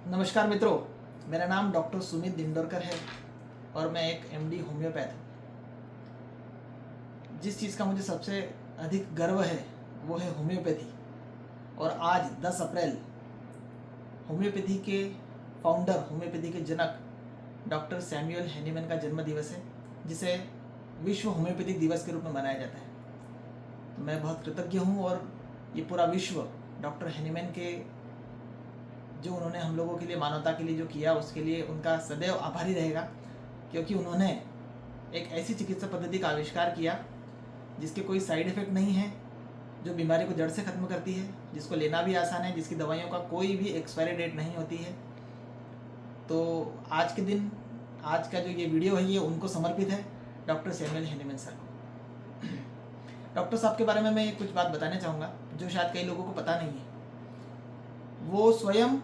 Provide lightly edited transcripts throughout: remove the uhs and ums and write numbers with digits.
नमस्कार मित्रों, मेरा नाम डॉक्टर सुमित दिंडोरकर है और मैं एक एमडी होम्योपैथ हूँ। जिस चीज़ का मुझे सबसे अधिक गर्व है वो है होम्योपैथी। और आज 10 अप्रैल होम्योपैथी के फाउंडर, होम्योपैथी के जनक डॉक्टर सैमुअल हैनीमैन का जन्म दिवस है, जिसे विश्व होम्योपैथिक दिवस के रूप में मनाया जाता है। तो मैं बहुत कृतज्ञ हूँ और ये पूरा विश्व डॉक्टर हैनीमैन के जो उन्होंने हम लोगों के लिए, मानवता के लिए जो किया, उसके लिए उनका सदैव आभारी रहेगा, क्योंकि उन्होंने एक ऐसी चिकित्सा पद्धति का आविष्कार किया जिसके कोई साइड इफ़ेक्ट नहीं है, जो बीमारी को जड़ से ख़त्म करती है, जिसको लेना भी आसान है, जिसकी दवाइयों का कोई भी एक्सपायरी डेट नहीं होती है। तो आज के दिन, आज का जो ये वीडियो है, ये उनको समर्पित है, डॉक्टर सैमुअल हैनीमैन सर को। डॉक्टर साहब के बारे में मैं कुछ बात बताना चाहूँगा जो शायद कई लोगों को पता नहीं है। वो स्वयं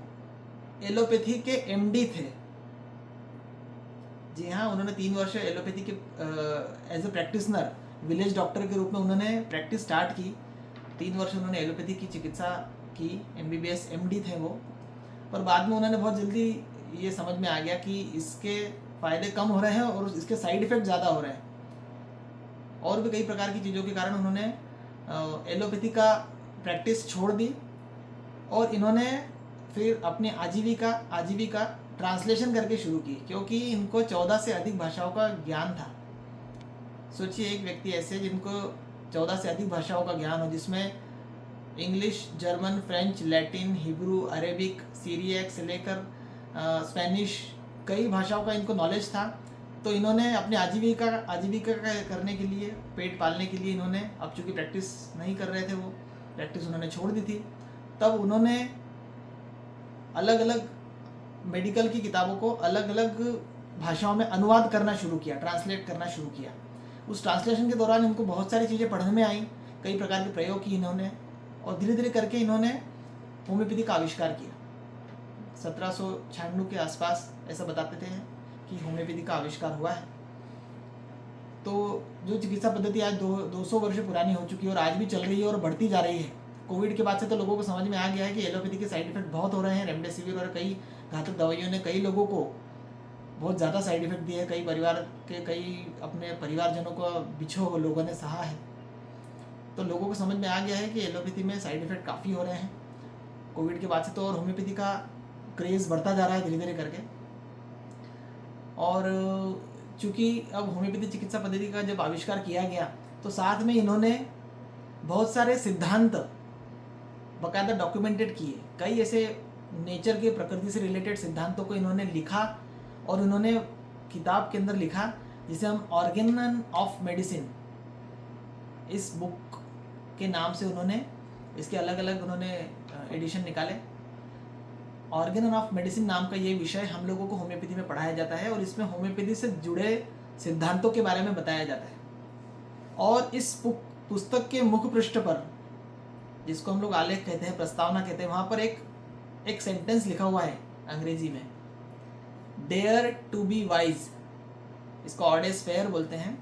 एलोपैथी के एमडी थे। जी हाँ, उन्होंने 3 वर्ष एलोपैथी के as a practitioner, village doctor के रूप में उन्होंने प्रैक्टिस स्टार्ट की। 3 वर्ष उन्होंने एलोपैथी की चिकित्सा की, एमबीबीएस एमडी थे वो। पर बाद में उन्होंने बहुत जल्दी ये समझ में आ गया कि इसके फ़ायदे कम हो रहे हैं और इसके साइड इफ़ेक्ट ज़्यादा हो रहे हैं, और भी कई प्रकार की चीज़ों के कारण उन्होंने एलोपैथी का प्रैक्टिस छोड़ दी और इन्होंने फिर अपनी आजीविका ट्रांसलेशन करके शुरू की, क्योंकि इनको 14 से अधिक भाषाओं का ज्ञान था। सोचिए, एक व्यक्ति ऐसे जिनको 14 से अधिक भाषाओं का ज्ञान हो, जिसमें English, German, French, Latin, Hebrew, Arabic, Syriac से लेकर स्पेनिश, कई भाषाओं का इनको नॉलेज था। तो इन्होंने अपनी आजीविका करने के लिए, पेट पालने के लिए, इन्होंने, अब चूँकि प्रैक्टिस नहीं कर रहे थे, वो प्रैक्टिस उन्होंने छोड़ दी थी, तब उन्होंने अलग अलग मेडिकल की किताबों को अलग अलग भाषाओं में अनुवाद करना शुरू किया, ट्रांसलेट करना शुरू किया। उस ट्रांसलेशन के दौरान इनको बहुत सारी चीज़ें पढ़ने में आई, कई प्रकार के प्रयोग किए इन्होंने, और धीरे धीरे करके इन्होंने होम्योपैथी का आविष्कार किया। 1796 के आसपास ऐसा बताते थे कि होम्योपैथी का आविष्कार हुआ है। तो जो चिकित्सा पद्धति आज 200 वर्ष पुरानी हो चुकी है और आज भी चल रही है और बढ़ती जा रही है। कोविड के बाद से तो लोगों को समझ में आ गया है कि एलोपैथी के साइड इफेक्ट बहुत हो रहे हैं। रेमडेसिविर और कई घातक दवाइयों ने कई लोगों को बहुत ज़्यादा साइड इफेक्ट दिए हैं। कई अपने परिवारजनों को बिछो लोगों ने सहा है। तो लोगों को समझ में आ गया है कि एलोपैथी में साइड इफेक्ट काफ़ी हो रहे हैं कोविड के बाद से तो, और होम्योपैथी का क्रेज़ बढ़ता जा रहा है धीरे धीरे करके। और चूँकि अब होम्योपैथी चिकित्सा पद्धति का जब आविष्कार किया गया, तो साथ में इन्होंने बहुत सारे सिद्धांत बाकायदा डॉक्यूमेंटेड किए। कई ऐसे नेचर के, प्रकृति से रिलेटेड सिद्धांतों को इन्होंने लिखा और उन्होंने किताब के अंदर लिखा, जिसे हम ऑर्गेन ऑफ मेडिसिन, इस बुक के नाम से उन्होंने, इसके अलग अलग उन्होंने एडिशन निकाले। ऑर्गेन ऑफ मेडिसिन नाम का ये विषय हम लोगों को होम्योपैथी में पढ़ाया जाता है और इसमें होम्योपैथी से जुड़े सिद्धांतों के बारे में बताया जाता है। और इस पुस्तक के मुख्य पृष्ठ पर, जिसको हम लोग आलेख कहते हैं, प्रस्तावना कहते हैं, वहाँ पर एक सेंटेंस लिखा हुआ है अंग्रेजी में, डेयर टू बी वाइज। इसको ऑडेस फेयर बोलते हैं,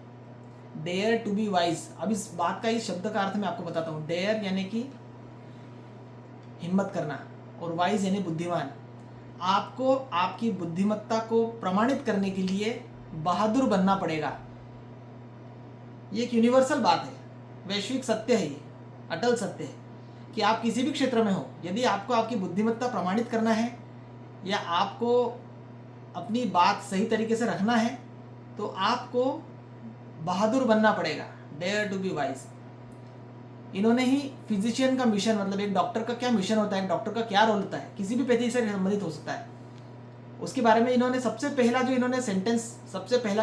डेयर टू बी वाइज। अब इस बात का, इस शब्द का अर्थ मैं आपको बताता हूँ। डेयर यानी कि हिम्मत करना, और वाइज यानी बुद्धिमान। आपको आपकी बुद्धिमत्ता को प्रमाणित करने के लिए बहादुर बनना पड़ेगा। ये एक यूनिवर्सल बात है, वैश्विक सत्य है, ये अटल सत्य है कि आप किसी भी क्षेत्र में हो, यदि आपको आपकी बुद्धिमत्ता प्रमाणित करना है या आपको अपनी बात सही तरीके से रखना है, तो आपको बहादुर बनना पड़ेगा। Dare to be wise. इन्होंने ही फिजिशियन का मिशन, मतलब एक डॉक्टर का क्या मिशन होता है, एक डॉक्टर का क्या रोल होता है, किसी भी पैथी से संबंधित हो सकता है, उसके बारे में इन्होंने सबसे पहला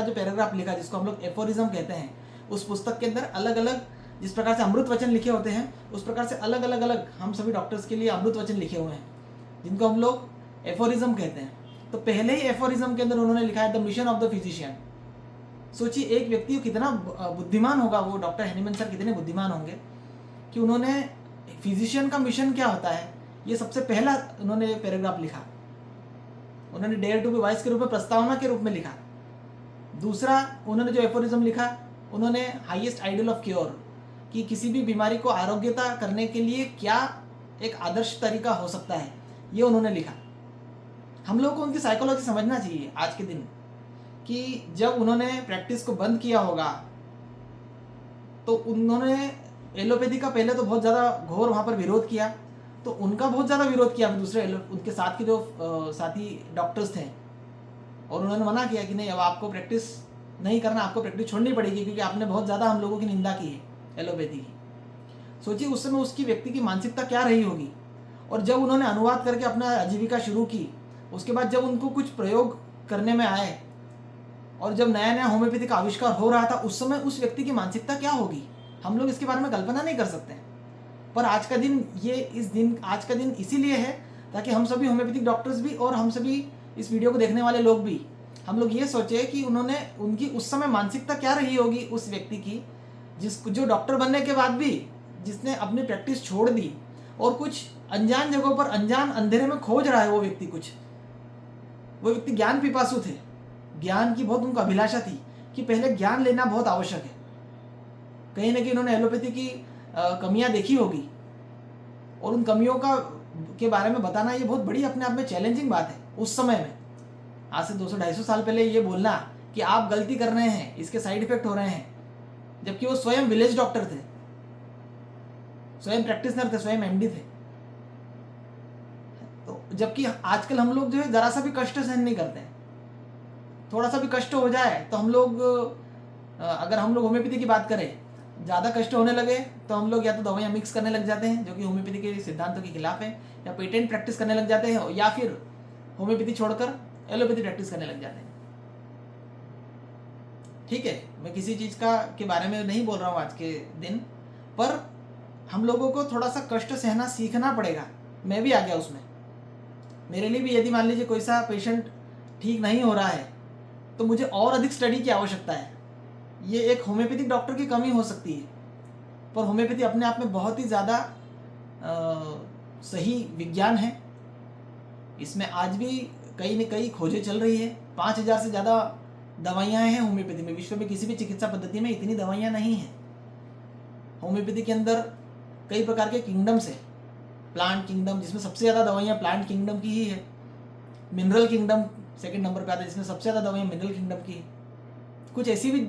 जो पैराग्राफ लिखा, जिसको हम लोग एफोरिज्म कहते हैं, उस पुस्तक के अंदर अलग अलग, जिस प्रकार से अमृत वचन लिखे होते हैं, उस प्रकार से अलग अलग हम सभी डॉक्टर्स के लिए अमृत वचन लिखे हुए हैं, जिनको हम लोग एफोरिज्म कहते हैं। तो पहले ही एफोरिज्म के अंदर उन्होंने लिखा है the mission of the physician. सोचिए, एक व्यक्ति कितना बुद्धिमान होगा, वो डॉक्टर हैनीमैन सर कितने बुद्धिमान होंगे कि उन्होंने फिजिशियन का मिशन क्या होता है, ये सबसे पहला उन्होंने पैराग्राफ लिखा। उन्होंने डेयर टू बी वाइज के रूप में, प्रस्तावना के रूप में लिखा। दूसरा उन्होंने जो एफोरिज्म लिखा, उन्होंने हाईएस्ट आइडियल ऑफ क्योर, कि किसी भी बीमारी को आरोग्यता करने के लिए क्या एक आदर्श तरीका हो सकता है, ये उन्होंने लिखा। हम लोग को उनकी साइकोलॉजी समझना चाहिए आज के दिन, कि जब उन्होंने प्रैक्टिस को बंद किया होगा तो उन्होंने एलोपैथी का पहले तो बहुत ज़्यादा घोर वहाँ पर विरोध किया, तो उनका बहुत ज़्यादा विरोध किया दूसरे उनके साथ के जो साथी डॉक्टर्स थे, और उन्होंने मना किया कि नहीं, अब आपको प्रैक्टिस नहीं करना, आपको प्रैक्टिस छोड़नी पड़ेगी, क्योंकि आपने बहुत ज़्यादा हम लोगों की निंदा की है एलोपैथी की। सोचिए उस समय उसकी व्यक्ति की मानसिकता क्या रही होगी। और जब उन्होंने अनुवाद करके अपना आजीविका शुरू की, उसके बाद जब उनको कुछ प्रयोग करने में आए और जब नया नया होम्योपैथी का आविष्कार हो रहा था, उस समय उस व्यक्ति की मानसिकता क्या होगी, हम लोग इसके बारे में कल्पना नहीं कर सकते हैं। पर आज का दिन आज का दिन इसीलिए है ताकि हम सभी होम्योपैथिक डॉक्टर्स भी और हम सभी इस वीडियो को देखने वाले लोग भी, हम लोग ये सोचे कि उनकी उस समय मानसिकता क्या रही होगी उस व्यक्ति की, जो डॉक्टर बनने के बाद भी जिसने अपनी प्रैक्टिस छोड़ दी और कुछ अनजान जगहों पर अनजान अंधेरे में खोज रहा है। वो व्यक्ति ज्ञान पिपासु थे, ज्ञान की बहुत उनको अभिलाषा थी कि पहले ज्ञान लेना बहुत आवश्यक है। कहीं ना कहीं उन्होंने एलोपैथी की कमियां देखी होगी, और उन कमियों के बारे में बताना ये बहुत बड़ी अपने आप में चैलेंजिंग बात है उस समय में। आज से 200-250 साल पहले ये बोलना कि आप गलती कर रहे हैं, इसके साइड इफेक्ट हो रहे हैं, जबकि वो स्वयं विलेज डॉक्टर थे, स्वयं प्रैक्टिशनर थे, स्वयं एमडी थे। तो जबकि आजकल हम लोग जो है जरा सा भी कष्ट सहन नहीं करते हैं। थोड़ा सा भी कष्ट हो जाए तो हम लोग, अगर हम लोग होम्योपैथी की बात करें, ज़्यादा कष्ट होने लगे तो हम लोग या तो दवाइयाँ मिक्स करने लग जाते हैं जो कि होम्योपैथी के सिद्धांतों के खिलाफ है, या पेटेंट प्रैक्टिस करने लग जाते हैं, या फिर होम्योपैथी छोड़कर एलोपैथी प्रैक्टिस करने लग जाते हैं। ठीक है, मैं किसी चीज़ के बारे में नहीं बोल रहा हूँ आज के दिन, पर हम लोगों को थोड़ा सा कष्ट सहना सीखना पड़ेगा। मैं भी आ गया उसमें। मेरे लिए भी यदि मान लीजिए कोई सा पेशेंट ठीक नहीं हो रहा है तो मुझे और अधिक स्टडी की आवश्यकता है। ये एक होम्योपैथिक डॉक्टर की कमी हो सकती है, पर होम्योपैथी अपने आप में बहुत ही ज़्यादा सही विज्ञान है। इसमें आज भी कई न कई खोजें चल रही है। 5000 से ज़्यादा दवाइयाँ हैं होम्योपैथी में। विश्व में किसी भी चिकित्सा पद्धति में इतनी दवाइयाँ नहीं हैं। होम्योपैथी के अंदर कई प्रकार के किंगडम्स है। प्लांट किंगडम, जिसमें सबसे ज़्यादा दवाइयाँ प्लांट किंगडम की ही है। मिनरल किंगडम सेकंड नंबर पे आता है, जिसमें सबसे ज़्यादा दवाइयाँ मिनरल किंगडम की है। कुछ ऐसी भी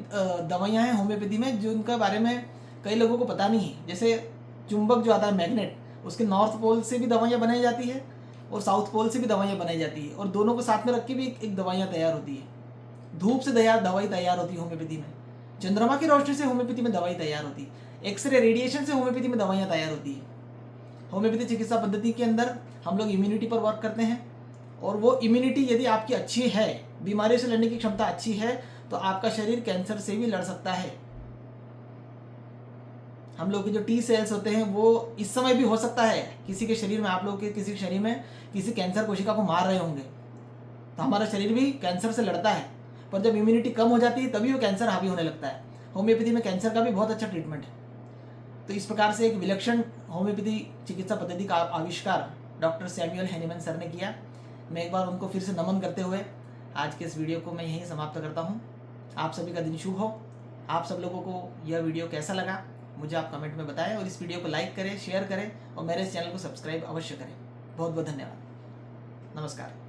दवाइयाँ हैं होम्योपैथी में जो उनके बारे में कई लोगों को पता नहीं है। जैसे चुंबक जो आता है मैग्नेट, उसके नॉर्थ पोल से भी दवाइयाँ बनाई जाती है और साउथ पोल से भी दवाइयाँ बनाई जाती है, और दोनों को साथ में रख के भी एक दवाइयाँ तैयार होती है। धूप से दवाई तैयार होती है होम्योपैथी में। चंद्रमा की रोशनी से होम्योपैथी में दवाई तैयार होती है। एक्सरे रेडिएशन से होम्योपैथी में दवाइयाँ तैयार होती है। होम्योपैथी चिकित्सा पद्धति के अंदर हम लोग इम्यूनिटी पर वर्क करते हैं, और वो इम्यूनिटी यदि आपकी अच्छी है, बीमारियों से लड़ने की क्षमता अच्छी है, तो आपका शरीर कैंसर से भी लड़ सकता है। हम लोग के जो टी सेल्स होते हैं वो इस समय भी हो सकता है किसी के शरीर में, आप लोग के किसी शरीर में किसी कैंसर कोशिका को मार रहे होंगे, तो हमारा शरीर भी कैंसर से लड़ता है। पर जब इम्यूनिटी कम हो जाती है तभी वो कैंसर हावी होने लगता है। होम्योपैथी में कैंसर का भी बहुत अच्छा ट्रीटमेंट है। तो इस प्रकार से एक विलक्षण होम्योपैथी चिकित्सा पद्धति का आविष्कार डॉक्टर सैमुअल हैनीमैन सर ने किया। मैं एक बार उनको फिर से नमन करते हुए आज के इस वीडियो को मैं यहीं समाप्त करता हूँ। आप सभी का दिन शुभ हो। आप सब लोगों को यह वीडियो कैसा लगा मुझे आप कमेंट में बताएं, और इस वीडियो को लाइक करें, शेयर करें, और मेरे इस चैनल को सब्सक्राइब अवश्य करें। बहुत बहुत धन्यवाद। नमस्कार।